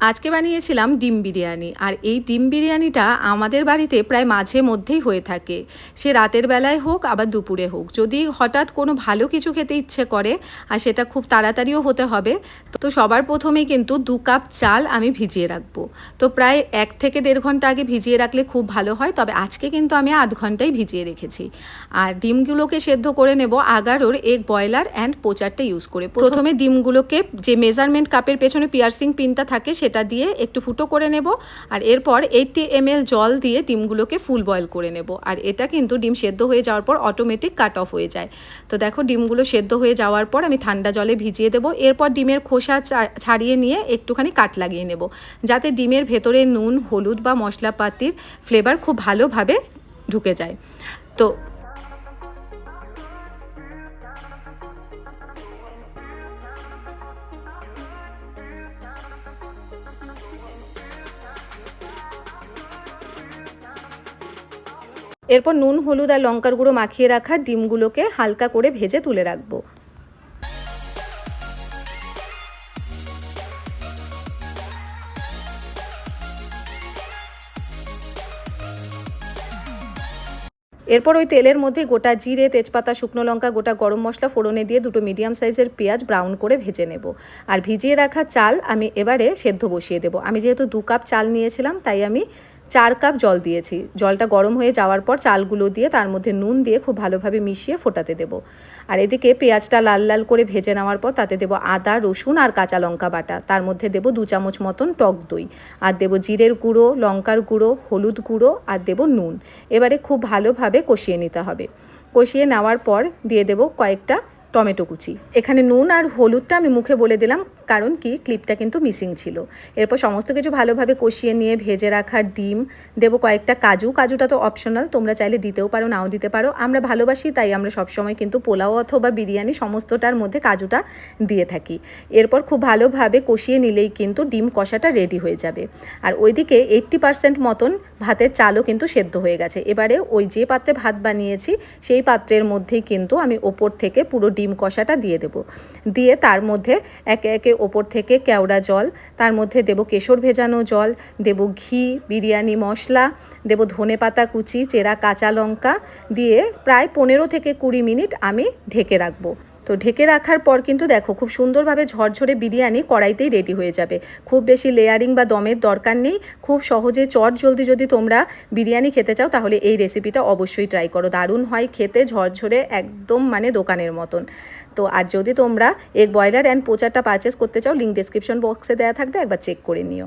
আজকে বানিয়েছিলাম ডিম বিরিয়ানি। আর এই ডিম বিরিয়ানিটা আমাদের বাড়িতে প্রায় মাঝে মধ্যেই হয়ে থাকে। সে রাতের বেলায় হোক আবার দুপুরে হোক। যদি হঠাৎ কোনো ভালো কিছু খেতে ইচ্ছে করে আর সেটা খুব তাড়াতাড়িও হতে হবে, তো সবার প্রথমেই কিন্তু 2 কাপ চাল আমি ভিজিয়ে রাখবো। তো প্রায় 1 থেকে 1.5 ঘন্টা আগে ভিজিয়ে রাখলে খুব ভালো হয়, তবে আজকে কিন্তু আমি আধ ঘন্টাই ভিজিয়ে রেখেছি। আর ডিমগুলোকে সেদ্ধ করে নেব 11 এগ বয়লার অ্যান্ড পোচারটা ইউজ করে। প্রথমে ডিমগুলোকে যে মেজারমেন্ট কাপের পেছনে পিয়ার্সিং পিনটা থাকে সেটা দিয়ে একটু ফুটো করে নেব। আর এরপর 80 ml জল দিয়ে ডিমগুলোকে ফুল বয়েল করে নেব। আর এটা কিন্তু ডিম সেদ্ধ হয়ে যাওয়ার পর অটোমেটিক কাট অফ হয়ে যায়। তো দেখো ডিমগুলো সেদ্ধ হয়ে যাওয়ার পর আমি ঠান্ডা জলে ভিজিয়ে দেবো। এরপর ডিমের খোসা ছাড়িয়ে নিয়ে একটুখানি কাট লাগিয়ে নেব, যাতে ডিমের ভেতরে নুন, হলুদ বা মশলাপাতির ফ্লেভার খুব ভালোভাবে ঢুকে যায়। তো এরপর নুন, হলুদ আর লঙ্কার গুঁড়ো মাখিয়ে রাখা ডিমগুলোকে হালকা করে ভেজে তুলে রাখবো। এরপর ওই তেলের মধ্যে গোটা জিরে, তেজপাতা, শুকনো লঙ্কা, গোটা গরম মশলা ফোড়নে দিয়ে 2টো মিডিয়াম সাইজের পেঁয়াজ ব্রাউন করে ভেজে নেব। আর ভিজিয়ে রাখা চাল আমি এবারে সেদ্ধ বসিয়ে দেব। আমি যেহেতু 2 কাপ চাল নিয়েছিলাম তাই আমি 4 কাপ জল দিয়েছি। জলটা গরম হয়ে যাওয়ার পর চালগুলো দিয়ে তার মধ্যে নুন দিয়ে খুব ভালোভাবে মিশিয়ে ফোটাতে দেব। আর এদিকে পেঁয়াজটা লাল লাল করে ভেজে নেওয়ার পর তাতে দেব আদা, রসুন আর কাঁচা লঙ্কা বাটা। তার মধ্যে দেব 2 চামচ মতন টক দই। আর দেব জিরের গুঁড়ো, লঙ্কার গুঁড়ো, হলুদ গুঁড়ো আর দেব নুন। এবারে খুব ভালোভাবে কষিয়ে নিতে হবে। কষিয়ে নেওয়ার পর দিয়ে দেব কয়েকটা টমেটো কুচি। এখানে নুন আর হলুদটা আমি মুখে বলে দিলাম, কারণ কি ক্লিপটা কিন্তু মিসিং ছিল। এরপর সমস্ত কিছু ভালোভাবে কষিয়ে নিয়ে ভেজে রাখা ডিম দেব, কয়েকটা কাজু। কাজুটা তো অপশনাল, তোমরা চাইলে দিতেও পারো, নাও দিতে পারো। আমরা ভালোবাসি তাই আমরা সবসময় কিন্তু পোলাও অথবা বিরিয়ানি সমস্তটার মধ্যে কাজুটা দিয়ে থাকি। এরপর খুব ভালোভাবে কষিয়ে নিলেই কিন্তু ডিম কষাটা রেডি হয়ে যাবে। আর ওইদিকে 80% মতন ভাতের চালও কিন্তু সেদ্ধ হয়ে গেছে। এবারে ওই যে পাত্রে ভাত বানিয়েছি সেই পাত্রের মধ্যেই কিন্তু আমি ওপর থেকে পুরো ডিম কষাটা দিয়ে দেব। দিয়ে তার মধ্যে একে একে ওপর থেকে কেওড়া জল, তার মধ্যে দেব কেশর ভেজানো জল, দেব ঘি, বিরিয়ানি মশলা, দেব ধনেপাতা কুচি, চেরা কাঁচা লঙ্কা দিয়ে প্রায় 15 থেকে 20 মিনিট আমি ঢেকে রাখবো। তো ঢেকে রাখার পর কিন্তু দেখো খুব সুন্দরভাবে ঝরঝরে বিরিয়ানি কড়াইতেই রেডি হয়ে যাবে। খুব বেশি লেয়ারিং বা দমের দরকার নেই। খুব সহজে চট জলদি যদি তোমরা বিরিয়ানি খেতে চাও তাহলে এই রেসিপিটা অবশ্যই ট্রাই করো। দারুণ হয় খেতে, ঝরঝরে একদম মানে দোকানের মতন। তো আর যদি তোমরা এগ বয়লার অ্যান্ড পোচারটা পারচেস করতে চাও, লিঙ্ক ডেসক্রিপশন বক্সে দেওয়া থাকবে, একবার চেক করে নিও।